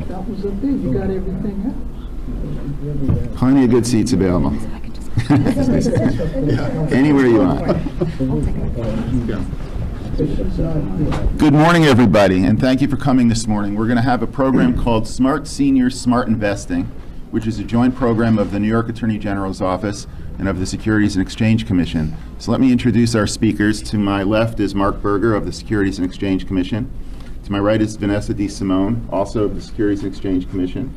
That was up there, you got everything else. Plenty of good seats available. Anywhere you want. Good morning, everybody, and thank you for coming this morning. We're going to have a program called Smart Seniors, Smart Investing, which is a joint program of the New York Attorney General's Office and of the Securities and Exchange Commission. So let me introduce our speakers. To my left is Mark Berger of the Securities and Exchange Commission. To my right is Vanessa DeSimone, also of the Securities and Exchange Commission.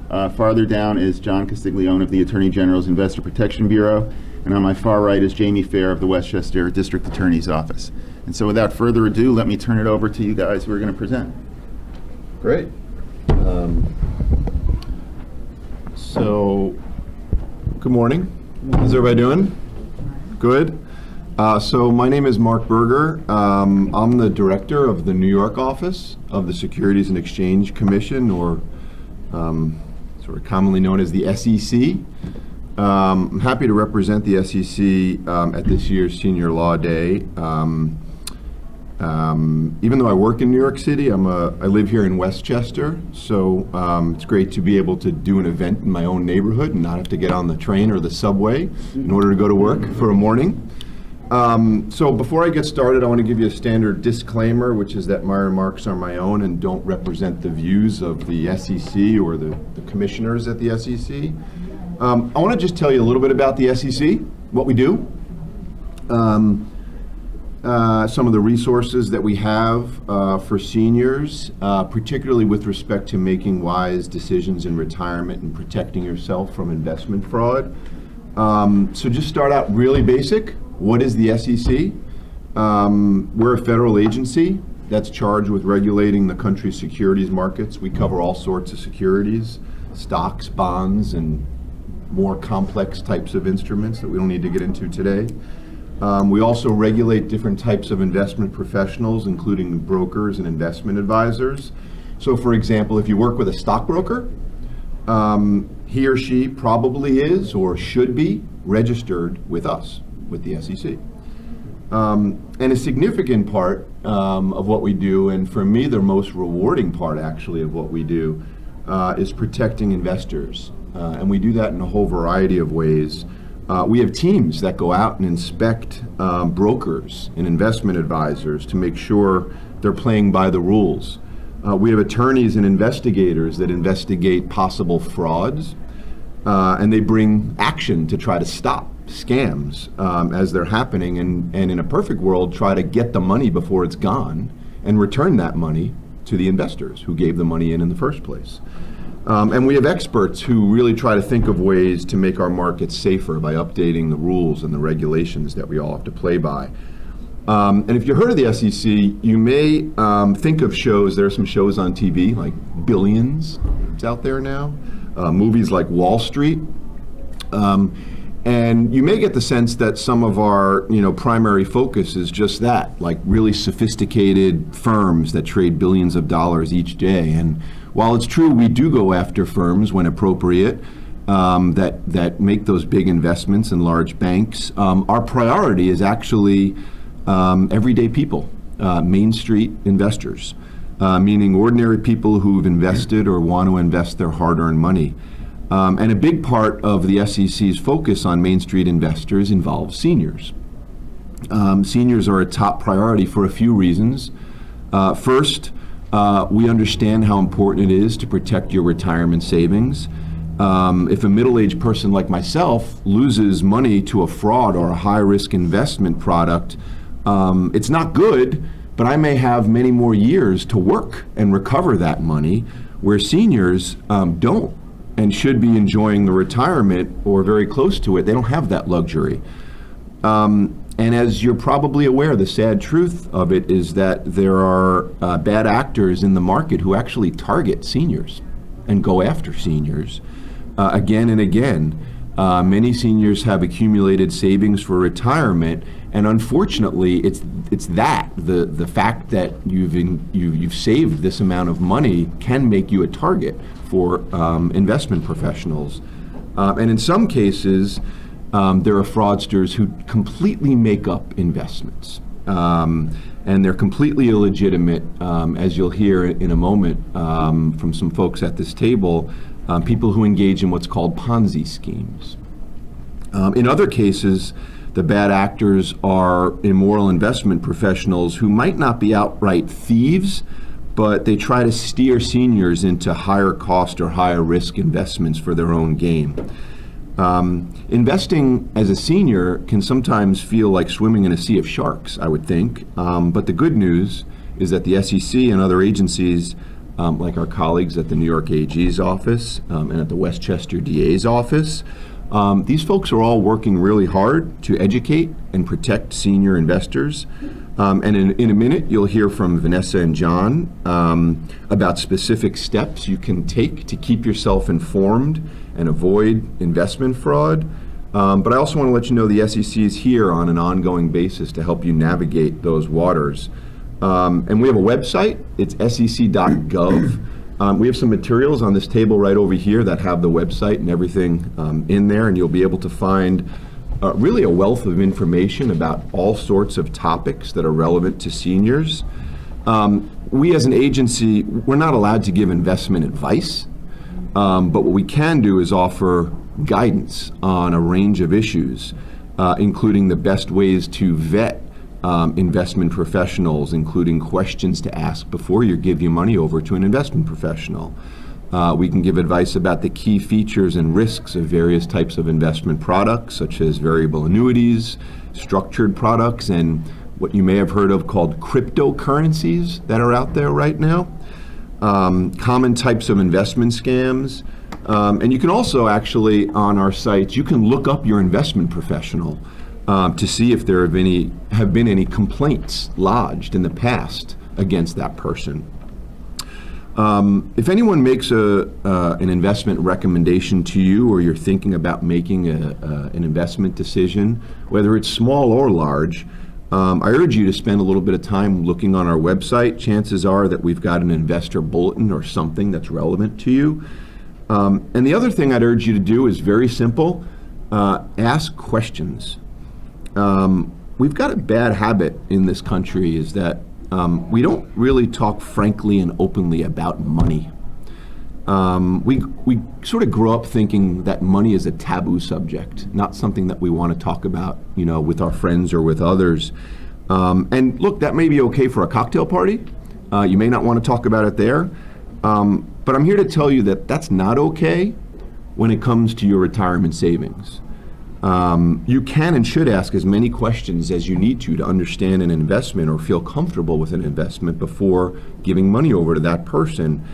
Farther down is John Castiglione of the Attorney General's Investor Protection Bureau. And on my far right is Jamie Fair of the Westchester District Attorney's Office. And so without further ado, let me turn it over to you guys who are going to present. Great. So, good morning. How's everybody doing? Good. So my name is Mark Berger. I'm the director of the New York office of the Securities and Exchange Commission, or sort of commonly known as the SEC. I'm happy to represent the SEC at this year's Senior Law Day. Even though I work in New York City, I live here in Westchester, so it's great to be able to do an event in my own neighborhood and not have to get on the train or the subway in order to go to work for a morning. So before I get started, I want to give you a standard disclaimer, which is that my remarks are my own and don't represent the views of the SEC or the commissioners at the SEC. I want to just tell you a little bit about the SEC, what we do, some of the resources that we have for seniors, particularly with respect to making wise decisions in retirement and protecting yourself from investment fraud. So just start out really basic. What is the SEC? We're a federal agency that's charged with regulating the country's securities markets. We cover all sorts of securities, stocks, bonds, and more complex types of instruments that we don't need to get into today. We also regulate different types of investment professionals, including brokers and investment advisors. So for example, if you work with a stockbroker, he or she probably is or should be registered with us, with the SEC. And a significant part of what we do, and for me the most rewarding part actually of what we do, is protecting investors. And we do that in a whole variety of ways. We have teams that go out and inspect brokers and investment advisors to make sure they're playing by the rules. We have attorneys and investigators that investigate possible frauds, and they bring action to try to stop scams as they're happening, and in a perfect world, try to get the money before it's gone and return that money to the investors who gave the money in the first place. And we have experts who really try to think of ways to make our markets safer by updating the rules and the regulations that we all have to play by. And if you've heard of the SEC, you may think of shows. There are some shows on TV like Billions. It's out there now. Movies like Wall Street. And you may get the sense that some of our primary focus is just that, like really sophisticated firms that trade billions of dollars each day. And while it's true we do go after firms when appropriate that make those big investments in large banks, our priority is actually everyday people, Main Street investors, meaning ordinary people who've invested or want to invest their hard-earned money. And a big part of the SEC's focus on Main Street investors involves seniors. Seniors are a top priority for a few reasons. First, we understand how important it is to protect your retirement savings. If a middle-aged person like myself loses money to a fraud or a high-risk investment product, it's not good, but I may have many more years to work and recover that money, where seniors don't and should be enjoying the retirement or very close to it. They don't have that luxury. And as you're probably aware, the sad truth of it is that there are bad actors in the market who actually target seniors and go after seniors again and again. Many seniors have accumulated savings for retirement, and unfortunately, it's the fact that you've saved this amount of money can make you a target for investment professionals, and in some cases, there are fraudsters who completely make up investments. And they're completely illegitimate, as you'll hear in a moment from some folks at this table, people who engage in what's called Ponzi schemes. In other cases, the bad actors are immoral investment professionals who might not be outright thieves, but they try to steer seniors into higher cost or higher risk investments for their own gain. Investing as a senior can sometimes feel like swimming in a sea of sharks, I would think. But the good news is that the SEC and other agencies, like our colleagues at the New York AG's office and at the Westchester DA's office, these folks are all working really hard to educate and protect senior investors. And in a minute, you'll hear from Vanessa and John about specific steps you can take to keep yourself informed and avoid investment fraud. But I also want to let you know the SEC is here on an ongoing basis to help you navigate those waters. And we have a website. It's sec.gov. We have some materials on this table right over here that have the website and everything in there, and you'll be able to find really a wealth of information about all sorts of topics that are relevant to seniors. We as an agency, we're not allowed to give investment advice, but what we can do is offer guidance on a range of issues, including the best ways to vet investment professionals, including questions to ask before you give your money over to an investment professional. We can give advice about the key features and risks of various types of investment products, such as variable annuities, structured products, and what you may have heard of called cryptocurrencies that are out there right now. Common types of investment scams. And you can also actually, on our sites, you can look up your investment professional to see if there have been any complaints lodged in the past against that person. If anyone makes an investment recommendation to you, or you're thinking about making an investment decision, whether it's small or large, I urge you to spend a little bit of time looking on our website. Chances are that we've got an investor bulletin or something that's relevant to you. And the other thing I'd urge you to do is very simple. Ask questions. We've got a bad habit in this country, is that we don't really talk frankly and openly about money. We sort of grow up thinking that money is a taboo subject, not something that we want to talk about, with our friends or with others. And look, that may be okay for a cocktail party. You may not want to talk about it there. But I'm here to tell you that that's not okay when it comes to your retirement savings. You can and should ask as many questions as you need to understand an investment or feel comfortable with an investment before giving money over to that person.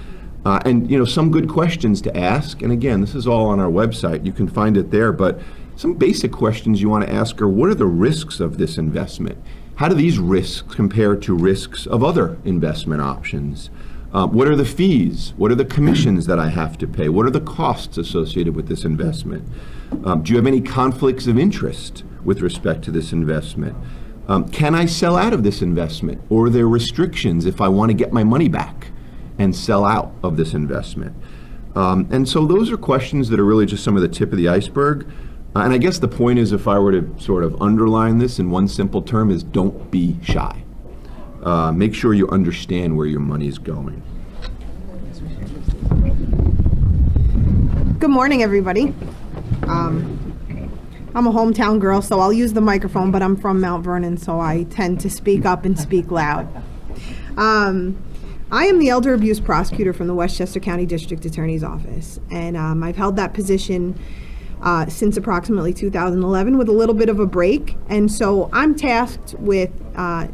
And some good questions to ask, and again, this is all on our website, you can find it there, but some basic questions you want to ask are, what are the risks of this investment? How do these risks compare to risks of other investment options? What are the fees? What are the commissions that I have to pay? What are the costs associated with this investment? Do you have any conflicts of interest with respect to this investment? Can I sell out of this investment? Or are there restrictions if I want to get my money back and sell out of this investment? And so those are questions that are really just some of the tip of the iceberg. And I guess the point is, if I were to sort of underline this in one simple term, is don't be shy. Make sure you understand where your money is going. Good morning, everybody. I'm a hometown girl, so I'll use the microphone, but I'm from Mount Vernon, so I tend to speak up and speak loud. I am the elder abuse prosecutor from the Westchester County District Attorney's Office, and I've held that position since approximately 2011 with a little bit of a break. And so I'm tasked with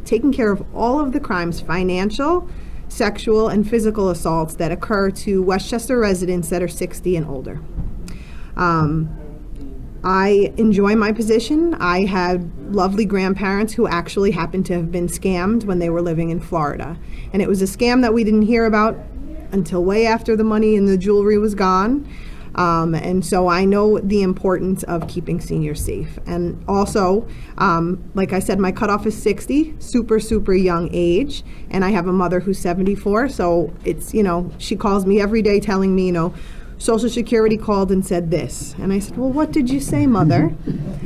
taking care of all of the crimes, financial, sexual, and physical assaults that occur to Westchester residents that are 60 and older. I enjoy my position. I had lovely grandparents who actually happened to have been scammed when they were living in Florida. And it was a scam that we didn't hear about until way after the money and the jewelry was gone. And so I know the importance of keeping seniors safe. And also, like I said, my cutoff is 60, super, super young age. And I have a mother who's 74. So it's, she calls me every day telling me, Social Security called and said this. And I said, well, what did you say, mother?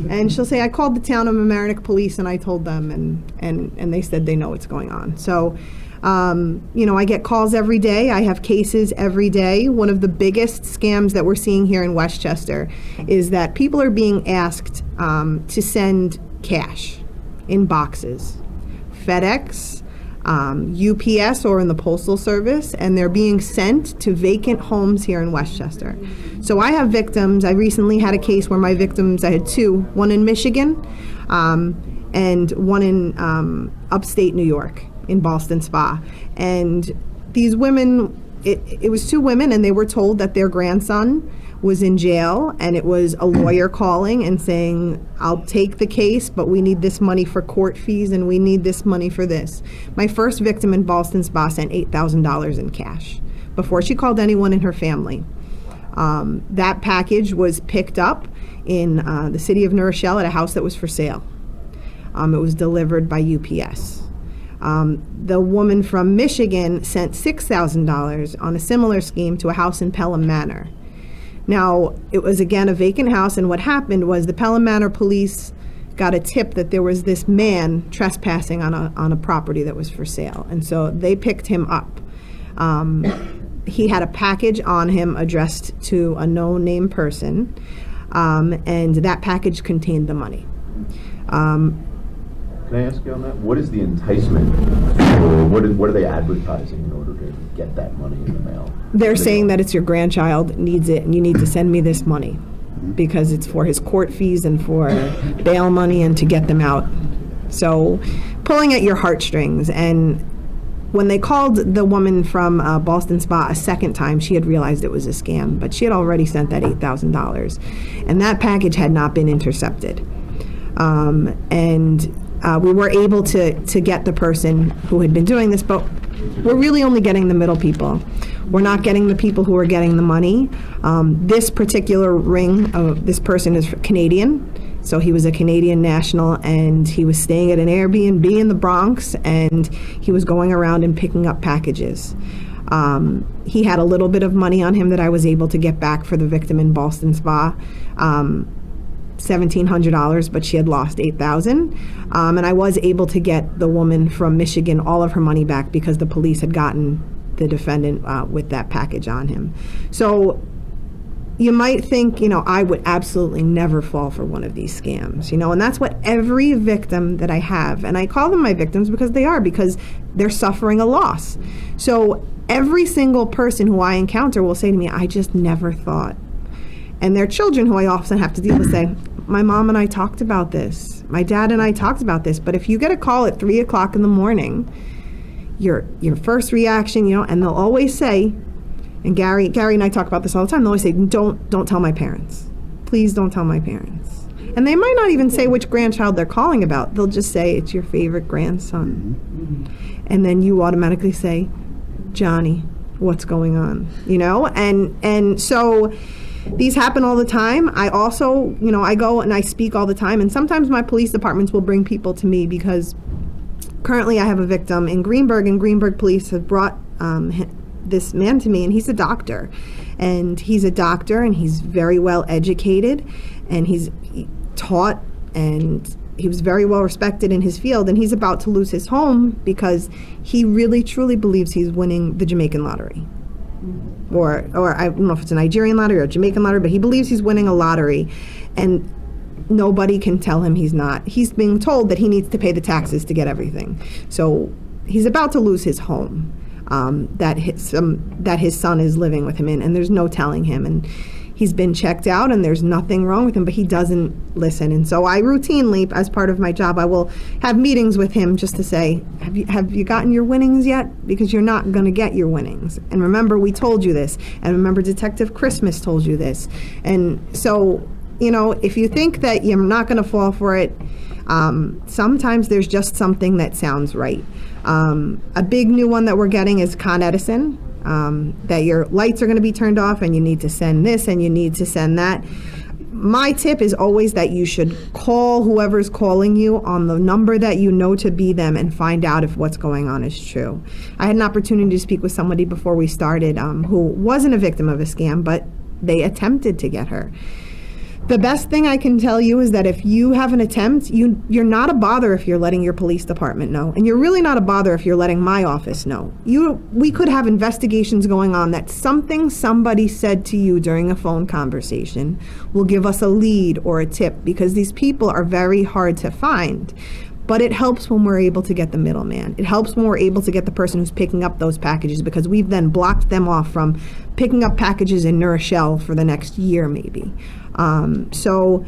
And she'll say, I called the town of Mamaroneck police and I told them, and they said they know what's going on. So, I get calls every day. I have cases every day. One of the biggest scams that we're seeing here in Westchester is that people are being asked to send cash in boxes. FedEx, UPS, or in the Postal Service, and they're being sent to vacant homes here in Westchester. So I have victims. I recently had a case where my victims, I had two, one in Michigan and one in upstate New York in Boston Spa. And these women, it was two women, and they were told that their grandson was in jail, and it was a lawyer calling and saying, I'll take the case, but we need this money for court fees and we need this money for this. My first victim in Boston Spa sent $8,000 in cash before she called anyone in her family. That package was picked up in the city of New Rochelle at a house that was for sale. It was delivered by UPS. The woman from Michigan sent $6,000 on a similar scheme to a house in Pelham Manor. Now, it was again a vacant house, and what happened was the Pelham Manor police got a tip that there was this man trespassing on a property that was for sale, and so they picked him up. He had a package on him addressed to a no-name person, and that package contained the money. Can I ask you on that? What is the enticement, or what are they advertising in order to get that money in the mail? They're saying that it's your grandchild needs it, and you need to send me this money because it's for his court fees and for bail money and to get them out. So pulling at your heartstrings. And when they called the woman from Boston Spa a second time, she had realized it was a scam, but she had already sent that $8,000, and that package had not been intercepted. We were able to get the person who had been doing this, but we're really only getting the middle people. We're not getting the people who are getting the money. This particular ring, this person is Canadian, so he was a Canadian national, and he was staying at an Airbnb in the Bronx, and he was going around and picking up packages. He had a little bit of money on him that I was able to get back for the victim in Boston Spa. $1,700, but she had lost $8,000. And I was able to get the woman from Michigan all of her money back because the police had gotten the defendant with that package on him. So you might think, I would absolutely never fall for one of these scams, and that's what every victim that I have, and I call them my victims because they're suffering a loss. So every single person who I encounter will say to me, I just never thought. And their children, who I often have to deal with, say, my mom and I talked about this. My dad and I talked about this. But if you get a call at 3 o'clock in the morning, your first reaction, and they'll always say, and Gary and I talk about this all the time, they'll always say, don't tell my parents. Please don't tell my parents. And they might not even say which grandchild they're calling about. They'll just say, it's your favorite grandson. And then you automatically say, Johnny, what's going on? And so these happen all the time. I also, I go and I speak all the time, and sometimes my police departments will bring people to me because currently I have a victim in Greenburgh, and Greenburgh police have brought this man to me, and he's a doctor. And he's very well educated, and he's taught, and he was very well respected in his field, and he's about to lose his home because he really truly believes he's winning the Jamaican lottery. Or I don't know if it's a Nigerian lottery or a Jamaican lottery, but he believes he's winning a lottery, and nobody can tell him he's not. He's being told that he needs to pay the taxes to get everything. So he's about to lose his home that his son is living with him in, and there's no telling him. And he's been checked out, and there's nothing wrong with him, but he doesn't listen. And so I routinely, as part of my job, I will have meetings with him just to say, have you gotten your winnings yet? Because you're not going to get your winnings. And remember, we told you this. And remember, Detective Christmas told you this. And so, if you think that you're not going to fall for it, sometimes there's just something that sounds right. A big new one that we're getting is Con Edison. That your lights are going to be turned off and you need to send this and you need to send that. My tip is always that you should call whoever's calling you on the number that you know to be them and find out if what's going on is true. I had an opportunity to speak with somebody before we started who wasn't a victim of a scam, but they attempted to get her. The best thing I can tell you is that if you have an attempt, you're not a bother if you're letting your police department know. And you're really not a bother if you're letting my office know. We could have investigations going on that something somebody said to you during a phone conversation will give us a lead or a tip, because these people are very hard to find. But it helps when we're able to get the middleman. It helps when we're able to get the person who's picking up those packages, because we've then blocked them off from picking up packages in New Rochelle for the next year maybe. So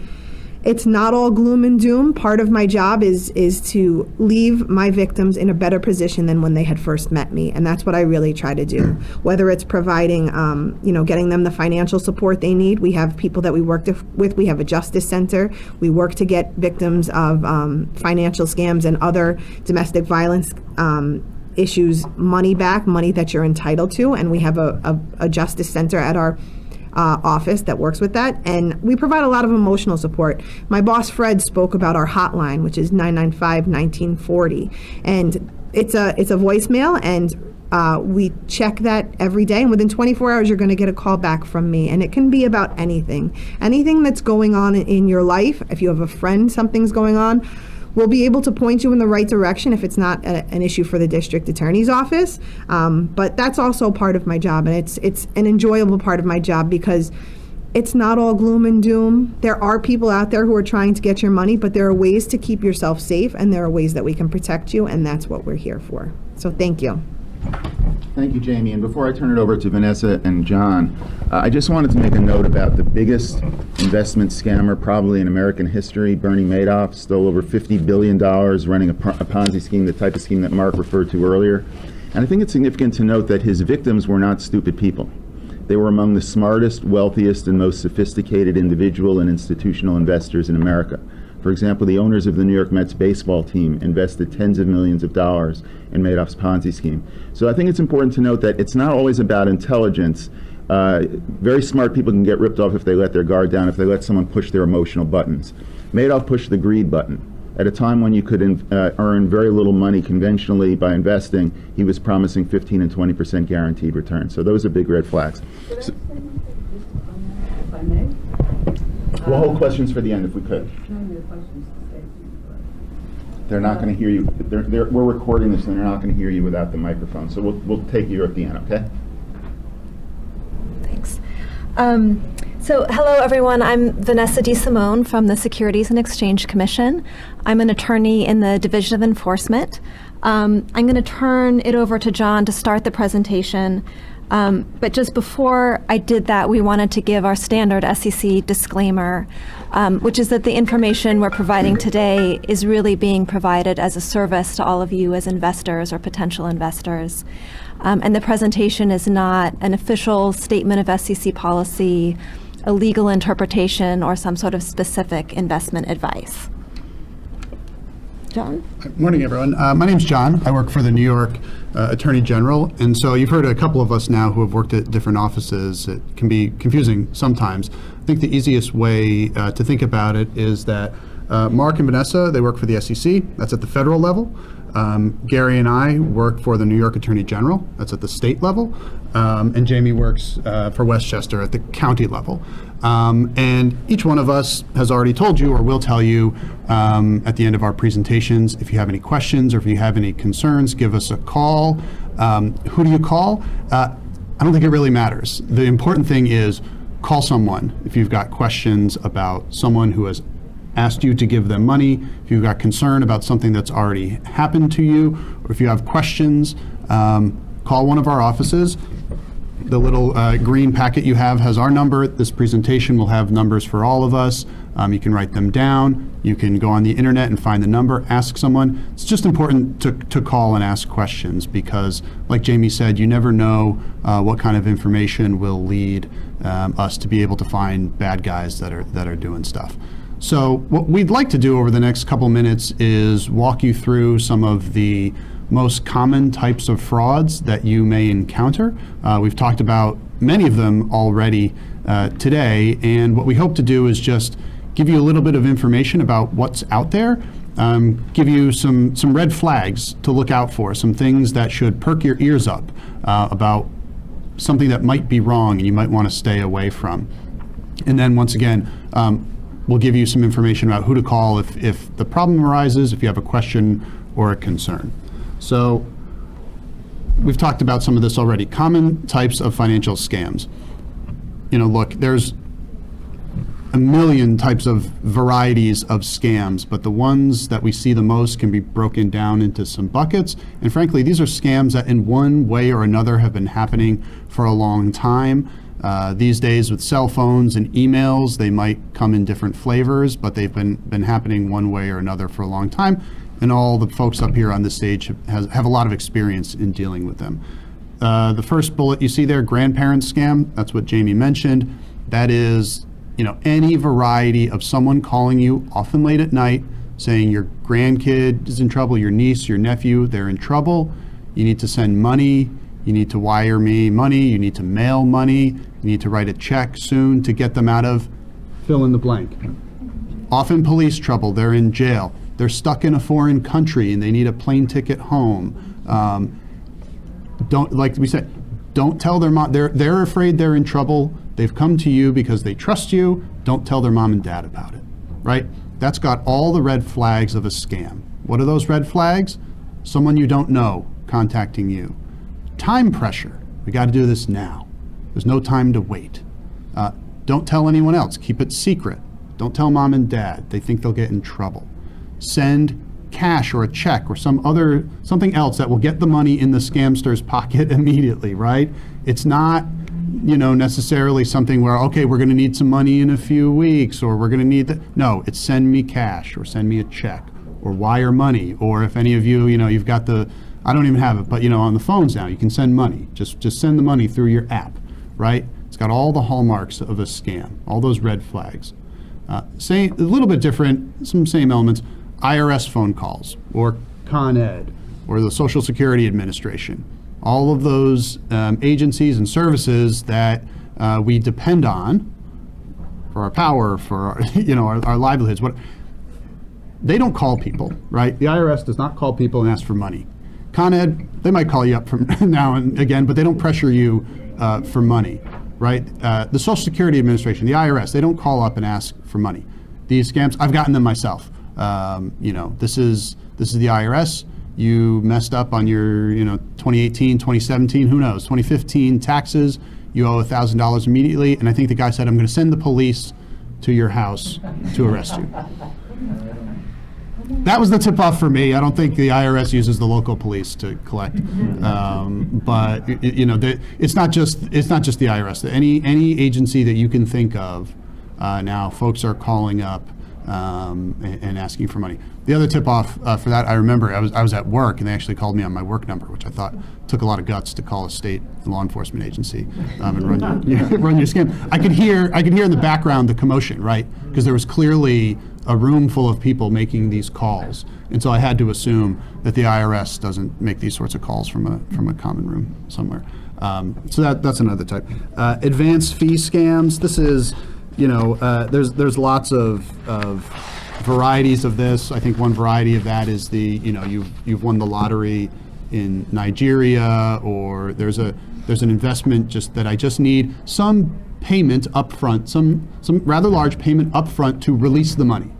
it's not all gloom and doom. Part of my job is to leave my victims in a better position than when they had first met me, and that's what I really try to do. Whether it's providing, getting them the financial support they need. We have people that we work with. We have a justice center. We work to get victims of financial scams and other domestic violence issues money back, money that you're entitled to, and we have a justice center at our office that works with that, and we provide a lot of emotional support. My boss Fred spoke about our hotline, which is 995-1940, and it's a voicemail, and we check that every day, and within 24 hours you're going to get a call back from me, and it can be about anything that's going on in your life. If you have a friend, something's going on, we'll be able to point you in the right direction if it's not an issue for the district attorney's office. But that's also part of my job, and it's an enjoyable part of my job, because it's not all gloom and doom. There are people out there who are trying to get your money, but there are ways to keep yourself safe, and there are ways that we can protect you, and that's what we're here for. So thank you. Thank you, Jamie. And before I turn it over to Vanessa and John, I just wanted to make a note about the biggest investment scammer probably in American history. Bernie Madoff stole over $50 billion running a Ponzi scheme, the type of scheme that Mark referred to earlier. And I think it's significant to note that his victims were not stupid people. They were among the smartest, wealthiest, and most sophisticated individual and institutional investors in America. For example, the owners of the New York Mets baseball team invested tens of millions of dollars in Madoff's Ponzi scheme. So I think it's important to note that it's not always about intelligence. Very smart people can get ripped off if they let their guard down, if they let someone push their emotional buttons. Madoff pushed the greed button. At a time when you could earn very little money conventionally by investing, he was promising 15 and 20% guaranteed returns. So those are big red flags. So, If I may? we'll hold questions for the end if we could. They're not going to hear you. We're recording this, and they're not going to hear you without the microphone. So we'll take you at the end, okay? Thanks. So hello, everyone. I'm Vanessa DeSimone from the Securities and Exchange Commission. I'm an attorney in the Division of Enforcement. I'm going to turn it over to John to start the presentation. But just before I did that, we wanted to give our standard SEC disclaimer, which is that the information we're providing today is really being provided as a service to all of you as investors or potential investors. And the presentation is not an official statement of SEC policy, a legal interpretation, or some sort of specific investment advice. John? Morning, everyone. My name's John. I work for the New York Attorney General. And so you've heard a couple of us now who have worked at different offices. It can be confusing sometimes. I think the easiest way to think about it is that Mark and Vanessa, they work for the SEC. That's at the federal level. Gary and I work for the New York Attorney General. That's at the state level. And Jamie works for Westchester at the county level. And each one of us has already told you or will tell you at the end of our presentations, if you have any questions or if you have any concerns, give us a call. Who do you call? I don't think it really matters. The important thing is call someone if you've got questions about someone who has asked you to give them money, if you've got concern about something that's already happened to you, or if you have questions, call one of our offices. The little green packet you have has our number. This presentation will have numbers for all of us. You can write them down. You can go on the internet and find the number, ask someone. It's just important to call and ask questions because, like Jamie said, you never know what kind of information will lead us to be able to find bad guys that are doing stuff. So what we'd like to do over the next couple minutes is walk you through some of the most common types of frauds that you may encounter. We've talked about many of them already today, and what we hope to do is just give you a little bit of information about what's out there, give you some red flags to look out for, some things that should perk your ears up about something that might be wrong and you might want to stay away from. And then once again, we'll give you some information about who to call if the problem arises, if you have a question or a concern. So we've talked about some of this already. Common types of financial scams. Look, there's a million types of varieties of scams, but the ones that we see the most can be broken down into some buckets. And frankly, these are scams that in one way or another have been happening for a long time. These days with cell phones and emails, they might come in different flavors, but they've been happening one way or another for a long time. And all the folks up here on this stage have a lot of experience in dealing with them. The first bullet you see there, grandparent scam, that's what Jamie mentioned. That is, any variety of someone calling you, often late at night, saying your grandkid is in trouble, your niece, your nephew, they're in trouble. You need to send money. You need to wire me money. You need to mail money. You need to write a check soon to get them out of fill in the blank. Often police trouble. They're in jail. They're stuck in a foreign country and they need a plane ticket home. Don't, like we said, don't tell their mom. They're afraid they're in trouble. They've come to you because they trust you. Don't tell their mom and dad about it, right? That's got all the red flags of a scam. What are those red flags? Someone you don't know contacting you. Time pressure. We got to do this now. There's no time to wait. Don't tell anyone else. Keep it secret. Don't tell mom and dad. They think they'll get in trouble. Send cash or a check or something else that will get the money in the scamster's pocket immediately, right? It's not, necessarily something where, okay, we're going to need some money in a few weeks, or we're going to need that. No, it's send me cash or send me a check or wire money. Or if any of you, you've got I don't even have it, but on the phones now, you can send money. Just send the money through your app, right? It's got all the hallmarks of a scam, all those red flags. A little bit different, some same elements. IRS phone calls, or Con Ed, or the Social Security Administration. All of those agencies and services that we depend on for our power, for our livelihoods. They don't call people, right? The IRS does not call people and ask for money. Con Ed, they might call you up from now and again, but they don't pressure you for money, right? The Social Security Administration, the IRS, they don't call up and ask for money. These scams, I've gotten them myself. This is the IRS. You messed up on your 2018, 2017, who knows, 2015 taxes. You owe $1,000 immediately, and I think the guy said, I'm going to send the police to your house to arrest you. That was the tip-off for me. I don't think the IRS uses the local police to collect, but it's not just the IRS. Any agency that you can think of now, folks are calling up and asking for money. The other tip-off for that, I remember I was at work and they actually called me on my work number, which I thought took a lot of guts to call a state law enforcement agency and run your scam. I could hear in the background the commotion, right? Because there was clearly a room full of people making these calls, and so I had to assume that the IRS doesn't make these sorts of calls from a common room somewhere. So that's another type. Advanced fee scams. This is, there's lots of varieties of this. I think one variety of that is you've won the lottery in Nigeria, or there's an investment that I just need some payment up front, some rather large payment up front to release the money.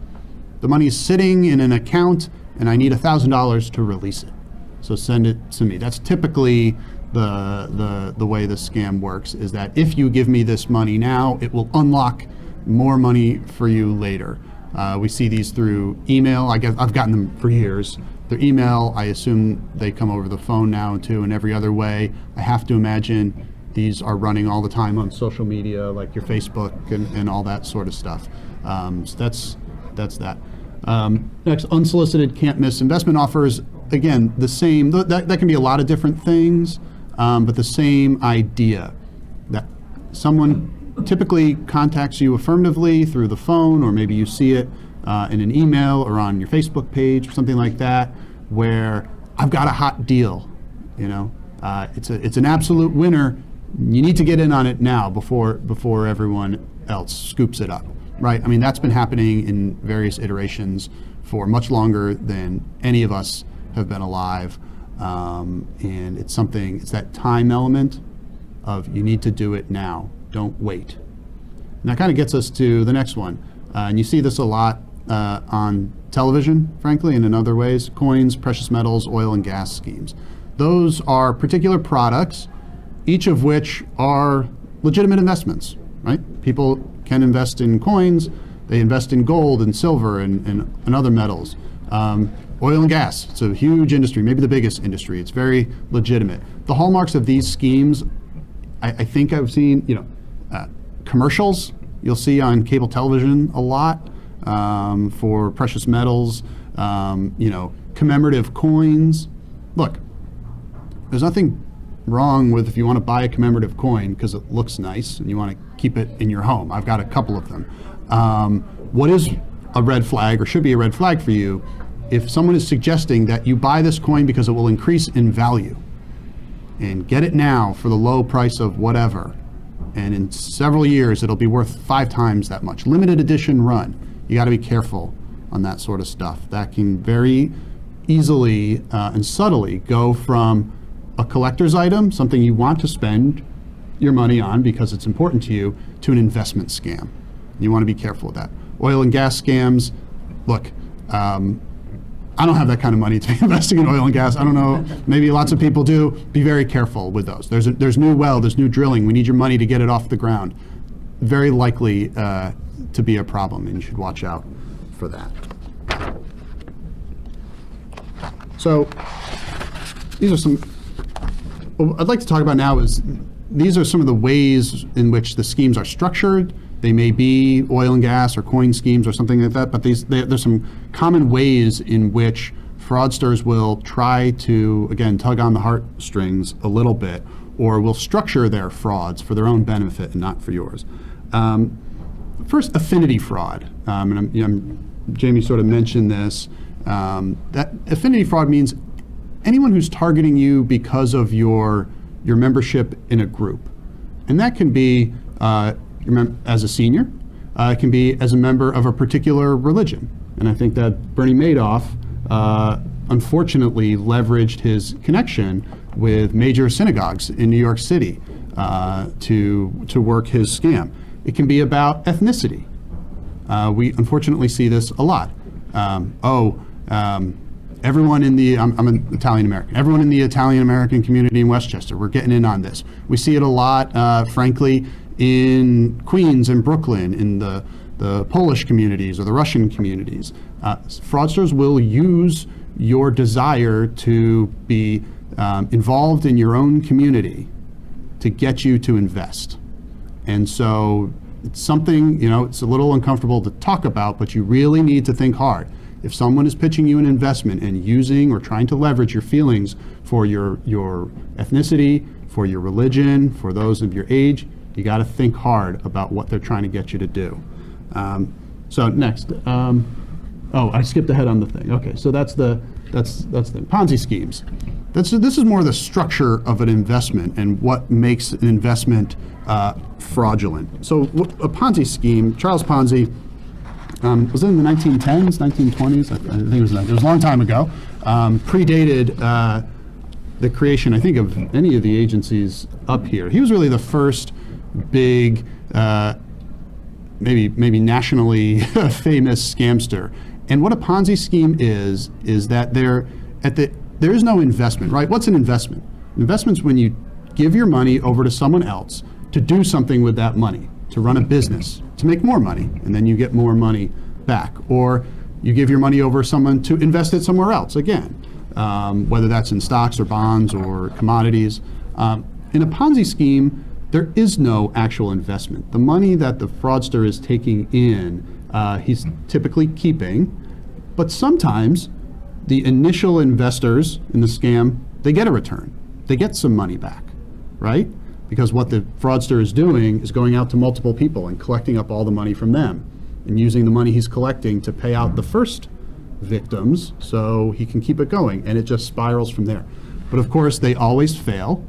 The money is sitting in an account and I need $1,000 to release it. So send it to me. That's typically the way the scam works, is that if you give me this money now, it will unlock more money for you later. We see these through email. I've gotten them for years. Through email, I assume they come over the phone now too, and every other way. I have to imagine these are running all the time on social media, like your Facebook and all that sort of stuff. So that's that. Next, unsolicited can't miss investment offers. Again, the same, that can be a lot of different things, but the same idea, that someone typically contacts you affirmatively through the phone, or maybe you see it in an email or on your Facebook page or something like that, where I've got a hot deal, it's an absolute winner. You need to get in on it now before everyone else scoops it up, right? I mean, that's been happening in various iterations for much longer than any of us have been alive, and it's that time element of you need to do it now, don't wait. And that kind of gets us to the next one. And you see this a lot on television, frankly, and in other ways, coins, precious metals, oil and gas schemes. Those are particular products, each of which are legitimate investments, right? People can invest in coins, they invest in gold and silver and other metals. Oil and gas, it's a huge industry, maybe the biggest industry. It's very legitimate. The hallmarks of these schemes, I think I've seen, commercials you'll see on cable television a lot for precious metals, commemorative coins. Look, there's nothing wrong with if you want to buy a commemorative coin because it looks nice and you want to keep it in your home. I've got a couple of them. What is a red flag, or should be a red flag for you, if someone is suggesting that you buy this coin because it will increase in value and get it now for the low price of whatever, and in several years it'll be worth 5 times that much. Limited edition run. You got to be careful on that sort of stuff. That can very easily and subtly go from a collector's item, something you want to spend your money on because it's important to you, to an investment scam. You want to be careful with that. Oil and gas scams, look, I don't have that kind of money to be investing in oil and gas. I don't know, maybe lots of people do. Be very careful with those. There's new well, there's new drilling. We need your money to get it off the ground. Very likely to be a problem, and you should watch out for that. So these are some, what I'd like to talk about now is these are some of the ways in which the schemes are structured. They may be oil and gas or coin schemes or something like that, but there's some common ways in which fraudsters will try to, again, tug on the heartstrings a little bit, or will structure their frauds for their own benefit and not for yours. First, affinity fraud. Jamie sort of mentioned this. That affinity fraud means anyone who's targeting you because of your membership in a group. And that can be as a senior, it can be as a member of a particular religion. And I think that Bernie Madoff unfortunately leveraged his connection with major synagogues in New York City to work his scam. It can be about ethnicity. We unfortunately see this a lot. Everyone in the, I'm an Italian American, everyone in the Italian American community in Westchester, we're getting in on this. We see it a lot, frankly, in Queens and Brooklyn, in the Polish communities or the Russian communities. Fraudsters will use your desire to be involved in your own community to get you to invest. And so it's something, it's a little uncomfortable to talk about, but you really need to think hard. If someone is pitching you an investment and using or trying to leverage your feelings for your ethnicity, for your religion, for those of your age, you got to think hard about what they're trying to get you to do. So next, I skipped ahead on the thing. Okay, so that's the Ponzi schemes. This is more the structure of an investment and what makes an investment fraudulent. So a Ponzi scheme, Charles Ponzi, was it in the 1910s, 1920s? I think it was a long time ago. Predated the creation, I think, of any of the agencies up here. He was really the first big, maybe nationally famous scamster. And what a Ponzi scheme is that there is no investment, right? What's an investment? Investment's when you give your money over to someone else to do something with that money, to run a business, to make more money, and then you get more money back. Or you give your money over to someone to invest it somewhere else, again, whether that's in stocks or bonds or commodities. In a Ponzi scheme, there is no actual investment. The money that the fraudster is taking in, he's typically keeping, but sometimes the initial investors in the scam, they get a return. They get some money back, right? Because what the fraudster is doing is going out to multiple people and collecting up all the money from them and using the money he's collecting to pay out the first victims so he can keep it going, and it just spirals from there. But of course, they always fail,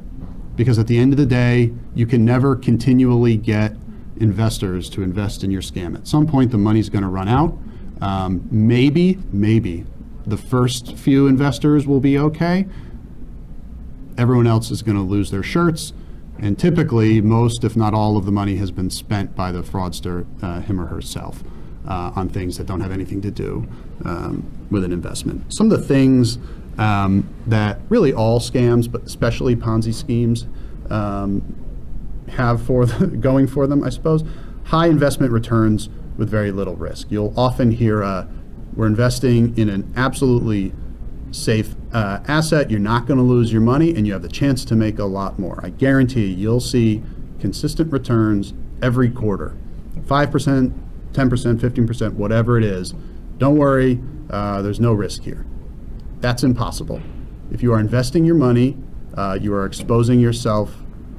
because at the end of the day, you can never continually get investors to invest in your scam. At some point, the money's going to run out. Maybe the first few investors will be okay. Everyone else is going to lose their shirts. And typically, most, if not all, of the money has been spent by the fraudster, him or herself, on things that don't have anything to do with an investment. Some of the things that really all scams, but especially Ponzi schemes, have going for them, I suppose, high investment returns with very little risk. You'll often hear, we're investing in an absolutely safe asset, you're not going to lose your money, and you have the chance to make a lot more. I guarantee you'll see consistent returns every quarter, 5%, 10%, 15%, whatever it is. Don't worry, there's no risk here. That's impossible. If you are investing your money, you are exposing yourself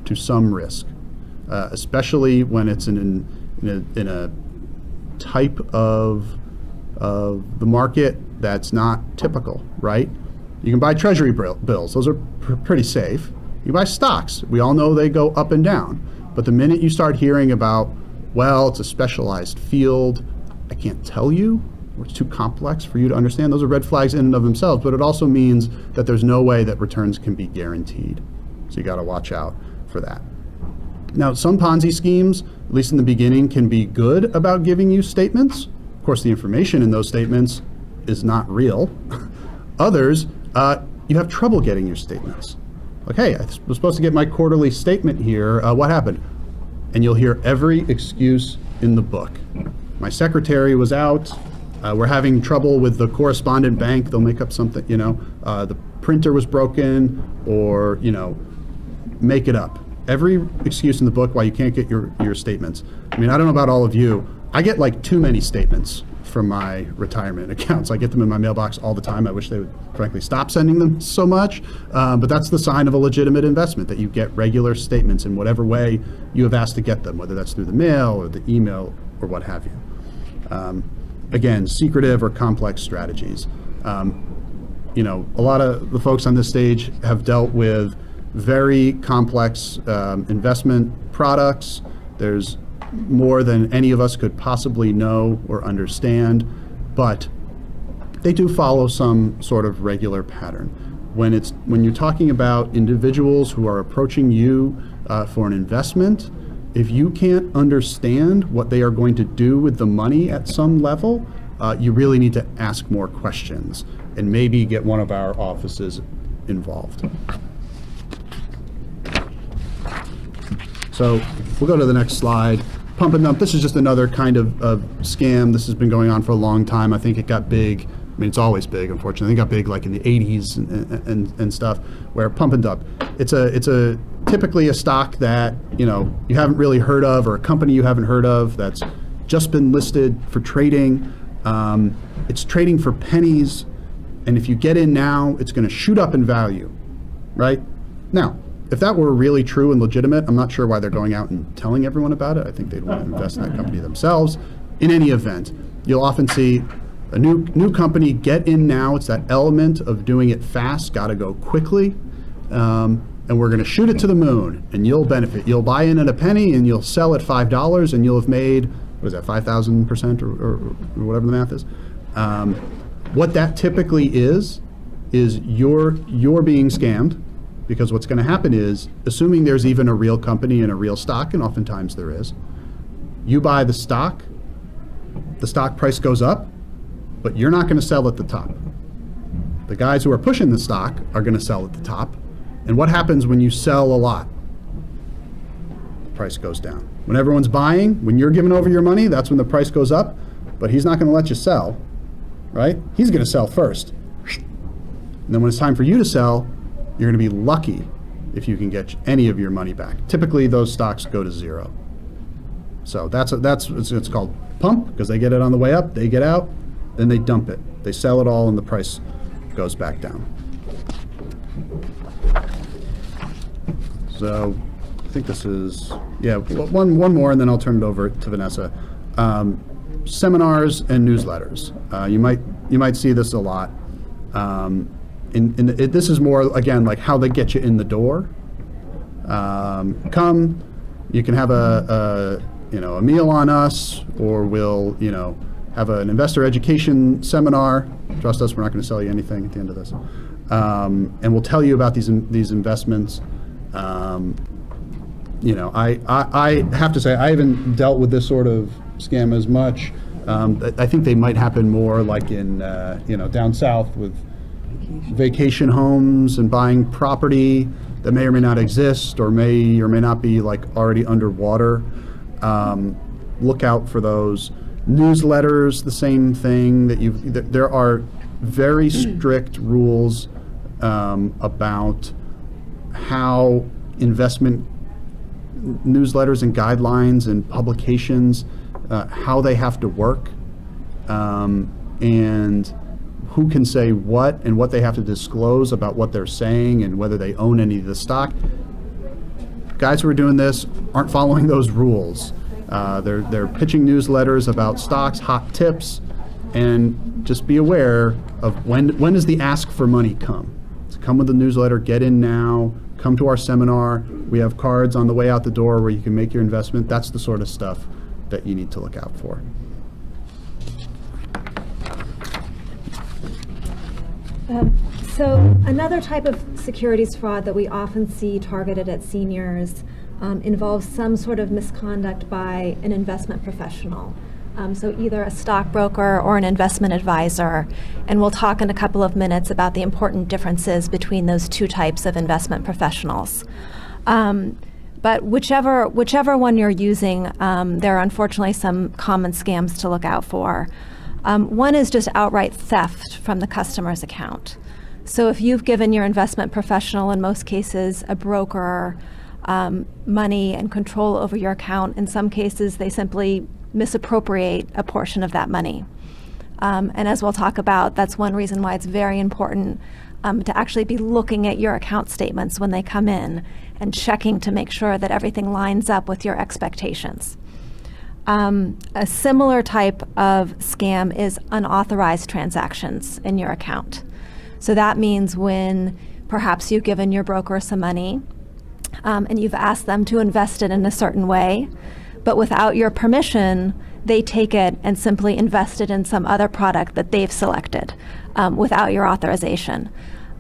to some risk, especially when it's in a type of the market that's not typical, right? You can buy treasury bills. Those are pretty safe. You can buy stocks. We all know they go up and down. But the minute you start hearing about, well, it's a specialized field, I can't tell you, or it's too complex for you to understand, those are red flags in and of themselves, but it also means that there's no way that returns can be guaranteed. So you got to watch out for that. Now, some Ponzi schemes, at least in the beginning, can be good about giving you statements. Of course, the information in those statements is not real. Others, you have trouble getting your statements. Like, hey, I was supposed to get my quarterly statement here. What happened? And you'll hear every excuse in the book. My secretary was out. We're having trouble with the correspondent bank. They'll make up something, the printer was broken, or, make it up. Every excuse in the book why you can't get your statements. I mean, I don't know about all of you. I get like too many statements from my retirement accounts. I get them in my mailbox all the time. I wish they would frankly stop sending them so much, but that's the sign of a legitimate investment, that you get regular statements in whatever way you have asked to get them, whether that's through the mail or the email or what have you. Again, secretive or complex strategies. A lot of the folks on this stage have dealt with very complex investment products. There's more than any of us could possibly know or understand, but they do follow some sort of regular pattern. When you're talking about individuals who are approaching you for an investment, if you can't understand what they are going to do with the money at some level, you really need to ask more questions and maybe get one of our offices involved. So we'll go to the next slide. Pump and dump, this is just another kind of scam. This has been going on for a long time. I think it got big. I mean, it's always big, unfortunately. It got big like in the 80s and stuff, where pump and dump. It's a typically a stock that, you haven't really heard of, or a company you haven't heard of that's just been listed for trading. It's trading for pennies, and if you get in now, it's going to shoot up in value, right? Now, if that were really true and legitimate, I'm not sure why they're going out and telling everyone about it. I think they'd want to invest in that company themselves. In any event, you'll often see a new company get in now. It's that element of doing it fast, got to go quickly, and we're going to shoot it to the moon, and you'll benefit. You'll buy in at a penny, and you'll sell at $5, and you'll have made, what is that, 5,000% or whatever the math is. What that typically is you're being scammed. Because what's going to happen is, assuming there's even a real company and a real stock, and oftentimes there is, you buy the stock price goes up, but you're not going to sell at the top. The guys who are pushing the stock are going to sell at the top. And what happens when you sell a lot? The price goes down. When everyone's buying, when you're giving over your money, that's when the price goes up, but he's not going to let you sell, right? He's going to sell first. And then when it's time for you to sell, you're going to be lucky if you can get any of your money back. Typically, those stocks go to zero. So it's called pump, because they get it on the way up, they get out, then they dump it. They sell it all, and the price goes back down. So I think this is, one more, and then I'll turn it over to Vanessa. Seminars and newsletters. You might see this a lot. This is more, again, like how they get you in the door. Come, you can have a meal on us, or we'll have an investor education seminar. Trust us, we're not going to sell you anything at the end of this. And we'll tell you about these investments. I have to say, I haven't dealt with this sort of scam as much. I think they might happen more like in, down south with vacation homes and buying property that may or may not exist or may not be like already underwater. Look out for those. Newsletters, the same thing. There are very strict rules about how investment newsletters and guidelines and publications, how they have to work, and who can say what and what they have to disclose about what they're saying and whether they own any of the stock. Guys who are doing this aren't following those rules. They're pitching newsletters about stocks, hot tips, and just be aware of when does the ask for money come. So come with the newsletter, get in now, come to our seminar. We have cards on the way out the door where you can make your investment. That's the sort of stuff that you need to look out for. So another type of securities fraud that we often see targeted at seniors involves some sort of misconduct by an investment professional. So either a stockbroker or an investment advisor. And we'll talk in a couple of minutes about the important differences between those two types of investment professionals. But whichever one you're using, there are unfortunately some common scams to look out for. One is just outright theft from the customer's account. So if you've given your investment professional, in most cases, a broker, money and control over your account, in some cases they simply misappropriate a portion of that money. And as we'll talk about, that's one reason why it's very important to actually be looking at your account statements when they come in and checking to make sure that everything lines up with your expectations. A similar type of scam is unauthorized transactions in your account. So that means when perhaps you've given your broker some money and you've asked them to invest it in a certain way, but without your permission, they take it and simply invest it in some other product that they've selected without your authorization.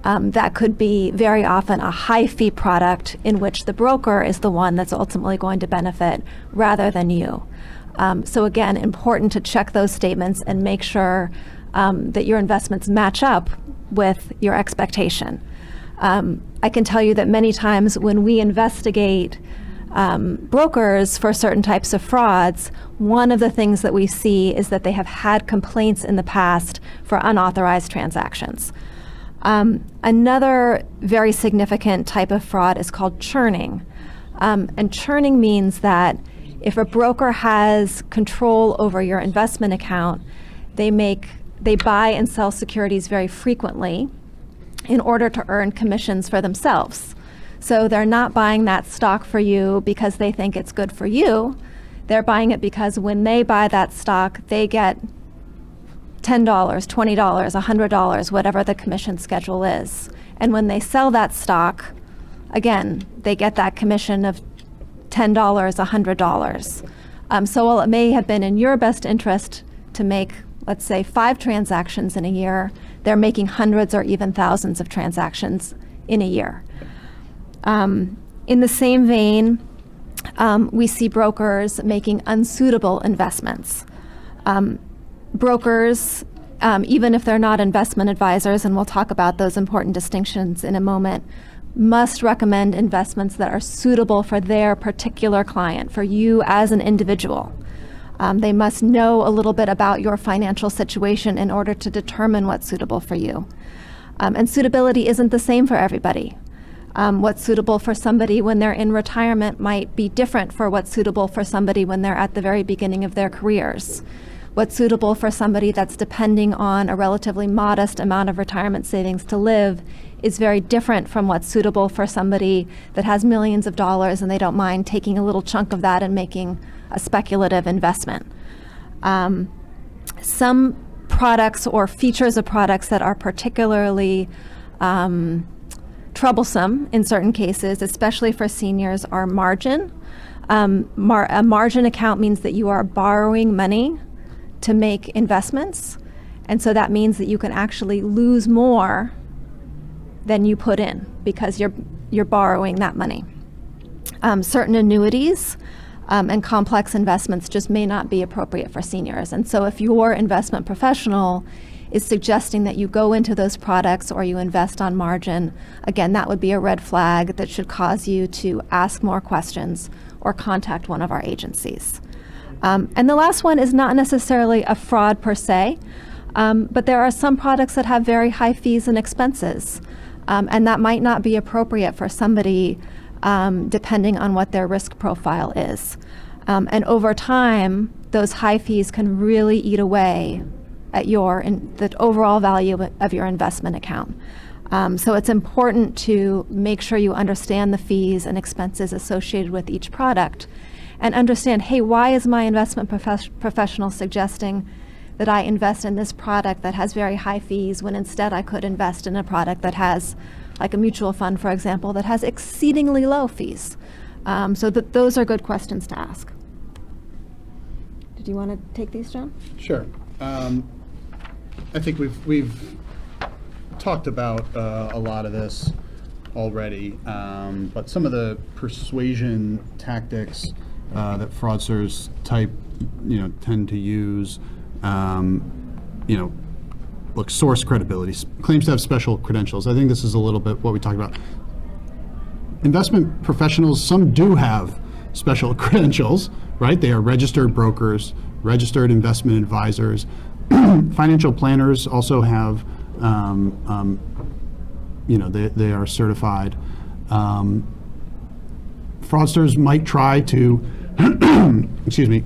That could be very often a high fee product in which the broker is the one that's ultimately going to benefit rather than you. So again, important to check those statements and make sure that your investments match up with your expectation. I can tell you that many times when we investigate brokers for certain types of frauds, one of the things that we see is that they have had complaints in the past for unauthorized transactions. Another very significant type of fraud is called churning. And churning means that if a broker has control over your investment account, they buy and sell securities very frequently in order to earn commissions for themselves. So they're not buying that stock for you because they think it's good for you. They're buying it because when they buy that stock, they get $10, $20, $100, whatever the commission schedule is. And when they sell that stock, again, they get that commission of $10, $100. So while it may have been in your best interest to make, let's say, 5 transactions in a year, they're making hundreds or even thousands of transactions in a year. In the same vein, we see brokers making unsuitable investments. Brokers, even if they're not investment advisors, and we'll talk about those important distinctions in a moment, must recommend investments that are suitable for their particular client, for you as an individual. They must know a little bit about your financial situation in order to determine what's suitable for you. And suitability isn't the same for everybody. What's suitable for somebody when they're in retirement might be different for what's suitable for somebody when they're at the very beginning of their careers. What's suitable for somebody that's depending on a relatively modest amount of retirement savings to live is very different from what's suitable for somebody that has millions of dollars and they don't mind taking a little chunk of that and making a speculative investment. Some products or features of products that are particularly troublesome in certain cases, especially for seniors, are margin. A margin account means that you are borrowing money to make investments, and so that means that you can actually lose more than you put in because you're borrowing that money. certain annuities and complex investments just may not be appropriate for seniors. And so if your investment professional is suggesting that you go into those products or you invest on margin, again, that would be a red flag that should cause you to ask more questions or contact one of our agencies. And the last one is not necessarily a fraud per se, but there are some products that have very high fees and expenses, and that might not be appropriate for somebody depending on what their risk profile is. And over time, those high fees can really eat away at the overall value of your investment account. So it's important to make sure you understand the fees and expenses associated with each product and understand, hey, why is my investment professional suggesting that I invest in this product that has very high fees when instead I could invest in a product that has, like a mutual fund, for example, that has exceedingly low fees? So those are good questions to ask. Did you want to take these, John? Sure. I think we've talked about a lot of this already, but some of the persuasion tactics that fraudsters tend to use, look, source credibility, claims to have special credentials. I think this is a little bit what we talked about. Investment professionals, some do have special credentials, right? They are registered brokers, registered investment advisors. Financial planners also have, they are certified. Fraudsters might try to,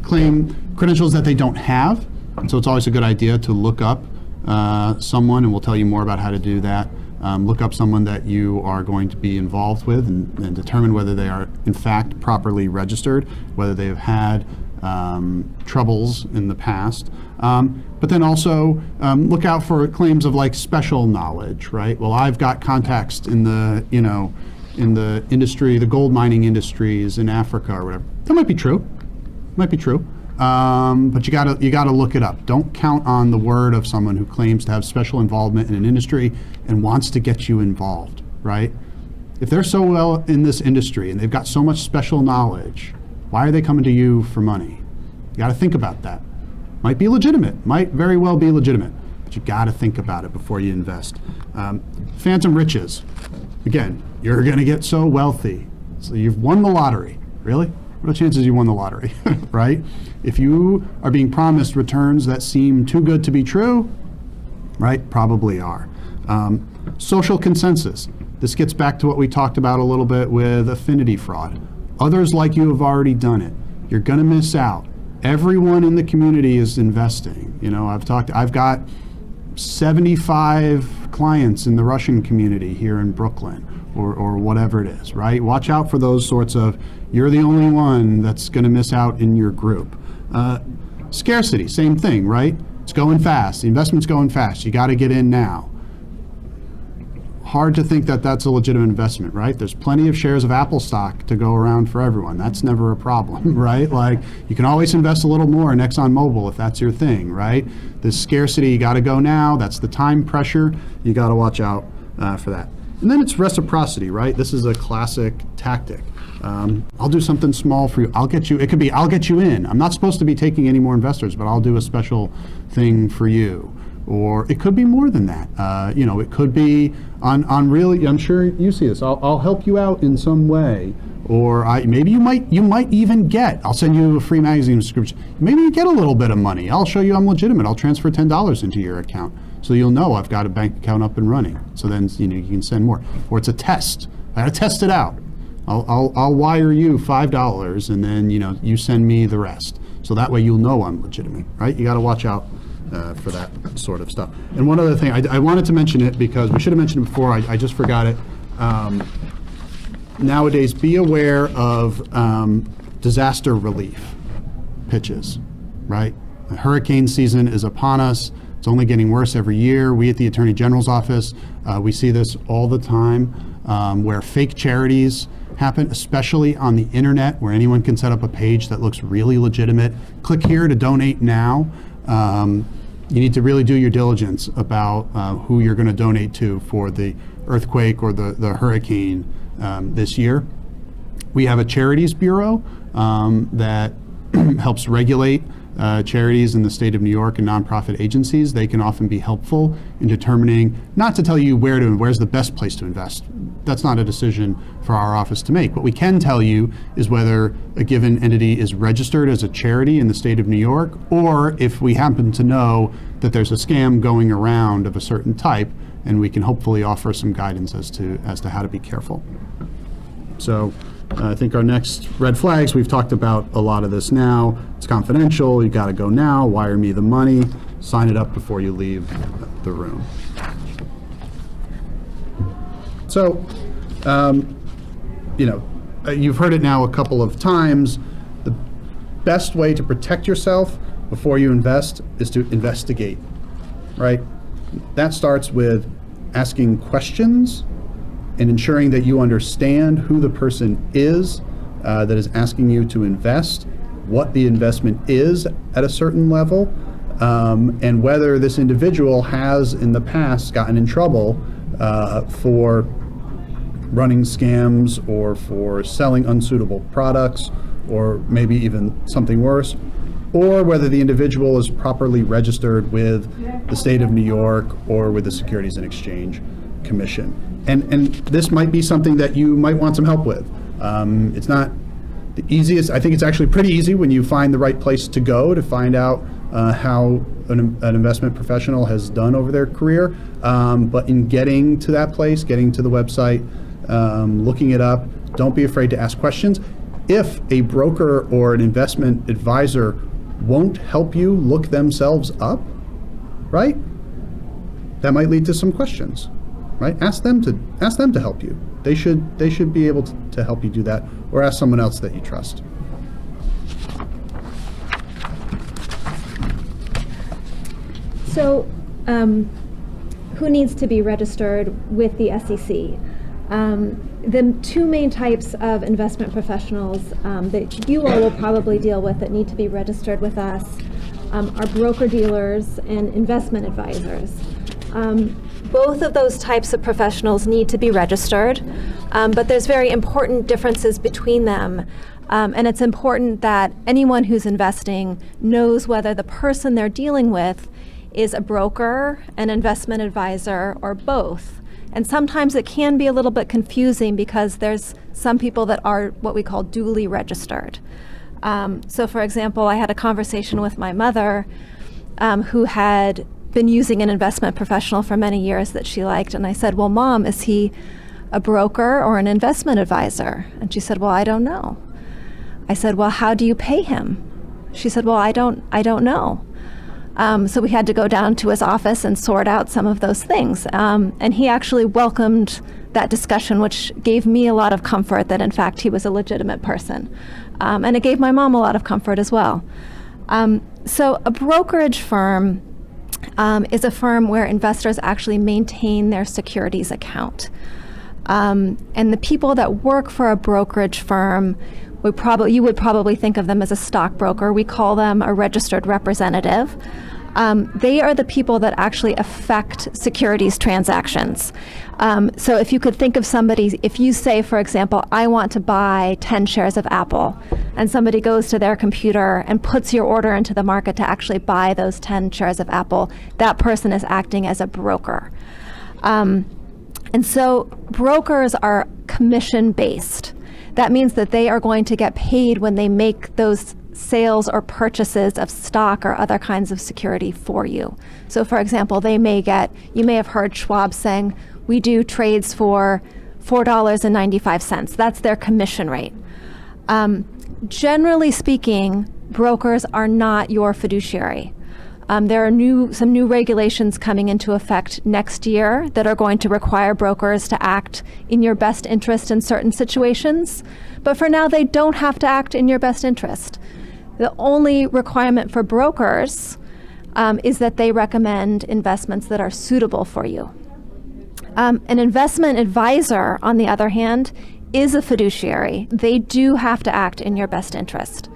claim credentials that they don't have. And so it's always a good idea to look up someone, and we'll tell you more about how to do that. Look up someone that you are going to be involved with and determine whether they are in fact properly registered, whether they have had troubles in the past. But then also look out for claims of like special knowledge, right? Well, I've got contacts in the industry, the gold mining industries in Africa or whatever. That might be true. But you gotta look it up. Don't count on the word of someone who claims to have special involvement in an industry and wants to get you involved, right? If they're so well in this industry and they've got so much special knowledge, why are they coming to you for money? You gotta think about that. Might be legitimate, might very well be legitimate, but you gotta think about it before you invest. Phantom riches. Again, you're gonna get so wealthy. So you've won the lottery. Really? What are the chances you won the lottery, right? If you are being promised returns that seem too good to be true, right, probably are. Social consensus. This gets back to what we talked about a little bit with affinity fraud. Others like you have already done it. You're gonna miss out. Everyone in the community is investing. I've got 75 clients in the Russian community here in Brooklyn, or whatever it is, right? Watch out for those sorts of, you're the only one that's gonna miss out in your group. Scarcity, same thing, right? It's going fast, the investment's going fast, you gotta get in now. Hard to think that that's a legitimate investment, right? There's plenty of shares of Apple stock to go around for everyone. That's never a problem, right? Like, you can always invest a little more in ExxonMobil if that's your thing, right? This scarcity, you gotta go now, that's the time pressure, you gotta watch out for that. And then it's reciprocity, right? This is a classic tactic. I'll do something small for you. I'll get you in. I'm not supposed to be taking any more investors, but I'll do a special thing for you. Or it could be more than that. It could be on really, I'm sure you see this, I'll help you out in some way. Or maybe you might even get, I'll send you a free magazine subscription. Maybe you get a little bit of money. I'll show you I'm legitimate. I'll transfer $10 into your account. So you'll know I've got a bank account up and running. So then you can send more. Or it's a test. I gotta test it out. I'll wire you $5 and then you send me the rest. So that way you'll know I'm legitimate, right? You gotta watch out for that sort of stuff. And one other thing, I wanted to mention it because we should have mentioned it before, I just forgot it. Nowadays, be aware of disaster relief pitches, right? The hurricane season is upon us. It's only getting worse every year. We at the Attorney General's office, we see this all the time where fake charities happen, especially on the internet where anyone can set up a page that looks really legitimate. Click here to donate now. You need to really do your diligence about who you're going to donate to for the earthquake or the hurricane this year. We have a charities bureau that helps regulate charities in the state of New York and nonprofit agencies. They can often be helpful in determining, not to tell you where's the best place to invest. That's not a decision for our office to make. What we can tell you is whether a given entity is registered as a charity in the state of New York, or if we happen to know that there's a scam going around of a certain type, and we can hopefully offer some guidance as to how to be careful. So I think our next red flags, we've talked about a lot of this now. It's confidential, you gotta go now, wire me the money, sign it up before you leave the room. So, you've heard it now a couple of times. The best way to protect yourself before you invest is to investigate, right? That starts with asking questions and ensuring that you understand who the person is that is asking you to invest, what the investment is at a certain level, and whether this individual has in the past gotten in trouble for running scams or for selling unsuitable products, or maybe even something worse, or whether the individual is properly registered with the state of New York or with the Securities and Exchange Commission. And this might be something that you might want some help with. It's not the easiest. I think it's actually pretty easy when you find the right place to go to find out how an investment professional has done over their career. But in getting to that place, getting to the website, looking it up, don't be afraid to ask questions. If a broker or an investment advisor won't help you look themselves up, right? That might lead to some questions, right? Ask them to help you. They should be able to help you do that, or ask someone else that you trust. So, who needs to be registered with the SEC? The two main types of investment professionals that you all will probably deal with that need to be registered with us are broker-dealers and investment advisors. Both of those types of professionals need to be registered, but there's very important differences between them. And it's important that anyone who's investing knows whether the person they're dealing with is a broker, an investment advisor, or both. And sometimes it can be a little bit confusing because there's some people that are what we call duly registered. So for example, I had a conversation with my mother who had been using an investment professional for many years that she liked. And I said, well, Mom, is he a broker or an investment advisor? And she said, well, I don't know. I said, well, how do you pay him? She said, well, I don't know. So we had to go down to his office and sort out some of those things. And he actually welcomed that discussion, which gave me a lot of comfort that in fact he was a legitimate person. And it gave my mom a lot of comfort as well. So a brokerage firm is a firm where investors actually maintain their securities account. And the people that work for a brokerage firm, you would probably think of them as a stockbroker. We call them a registered representative. They are the people that actually affect securities transactions. So if you could think of somebody, if you say, for example, I want to buy 10 shares of Apple, and somebody goes to their computer and puts your order into the market to actually buy those 10 shares of Apple, that person is acting as a broker. And so brokers are commission-based. That means that they are going to get paid when they make those sales or purchases of stock or other kinds of security for you. So for example, you may have heard Schwab saying, we do trades for $4.95. That's their commission rate. Generally speaking, brokers are not your fiduciary. There are some new regulations coming into effect next year that are going to require brokers to act in your best interest in certain situations. But for now, they don't have to act in your best interest. The only requirement for brokers is that they recommend investments that are suitable for you. An investment advisor, on the other hand, is a fiduciary. They do have to act in your best interest.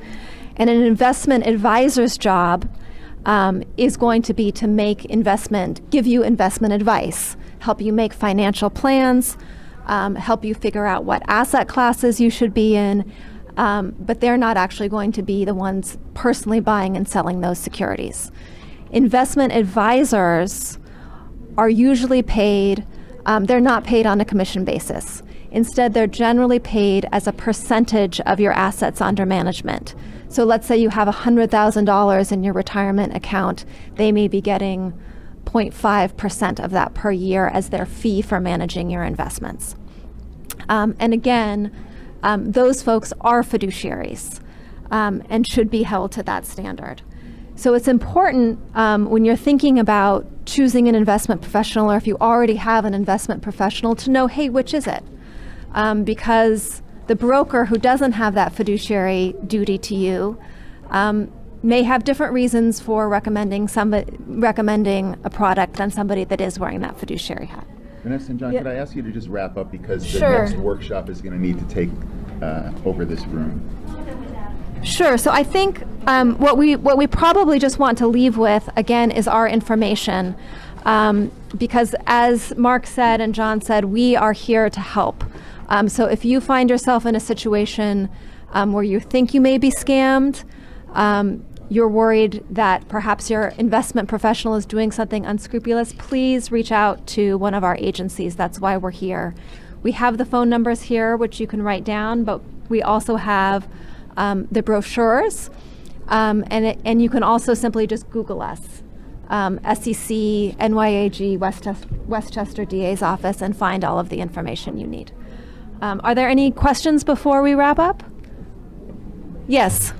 And an investment advisor's job is going to be to give you investment advice, help you make financial plans, help you figure out what asset classes you should be in, but they're not actually going to be the ones personally buying and selling those securities. Investment advisors are usually paid, they're not paid on a commission basis. Instead, they're generally paid as a percentage of your assets under management. So let's say you have $100,000 in your retirement account, they may be getting 0.5% of that per year as their fee for managing your investments. And again, those folks are fiduciaries and should be held to that standard. So it's important when you're thinking about choosing an investment professional, or if you already have an investment professional, to know, hey, which is it? Because the broker who doesn't have that fiduciary duty to you may have different reasons for recommending a product than somebody that is wearing that fiduciary hat. Vanessa and John, Yeah. could I ask you to just wrap up, because the Sure. next workshop is going to need to take over this room. Sure. So I think what we probably just want to leave with, again, is our information. Because as Mark said and John said, we are here to help. So if you find yourself in a situation where you think you may be scammed, you're worried that perhaps your investment professional is doing something unscrupulous, please reach out to one of our agencies. That's why we're here. We have the phone numbers here, which you can write down, but we also have the brochures, and you can also simply just Google us, SEC, NYAG, Westchester DA's office, and find all of the information you need. Are there any questions before we wrap up? Yes. Is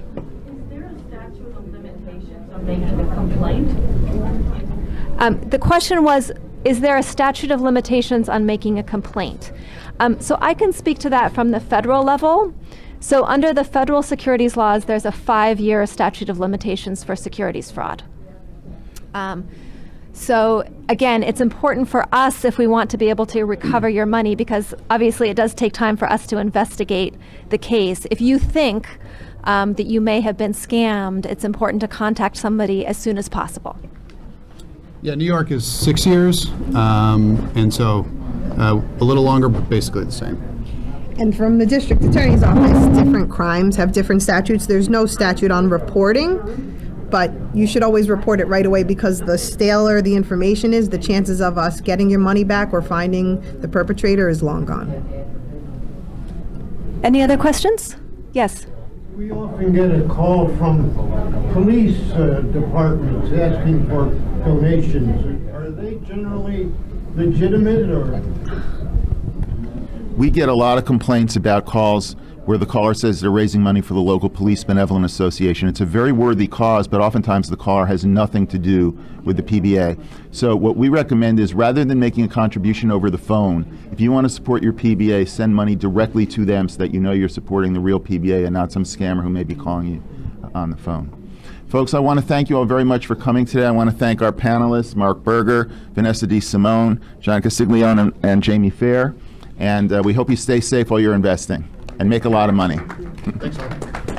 there a statute of limitations on making a complaint? The question was, is there a statute of limitations on making a complaint? So I can speak to that from the federal level. So under the federal securities laws, there's a 5-year statute of limitations for securities fraud. So again, it's important for us if we want to be able to recover your money, because obviously it does take time for us to investigate the case. If you think that you may have been scammed, it's important to contact somebody as soon as possible. Yeah, New York is 6 years, and so a little longer, but basically the same. And from the district attorney's office, different crimes have different statutes. There's no statute on reporting, but you should always report it right away, because the staler the information is, the chances of us getting your money back or finding the perpetrator is long gone. Any other questions? Yes. We often get a call from police departments asking for donations. Are they generally legitimate, or? We get a lot of complaints about calls where the caller says they're raising money for the local police benevolent association. It's a very worthy cause, but oftentimes the caller has nothing to do with the PBA. So what we recommend is, rather than making a contribution over the phone, if you want to support your PBA, send money directly to them so that you know you're supporting the real PBA and not some scammer who may be calling you on the phone. Folks, I want to thank you all very much for coming today. I want to thank our panelists, Mark Berger, Vanessa DeSimone, John Castiglione, and Jamie Fair. And we hope you stay safe while you're investing and make a lot of money. Thanks, all.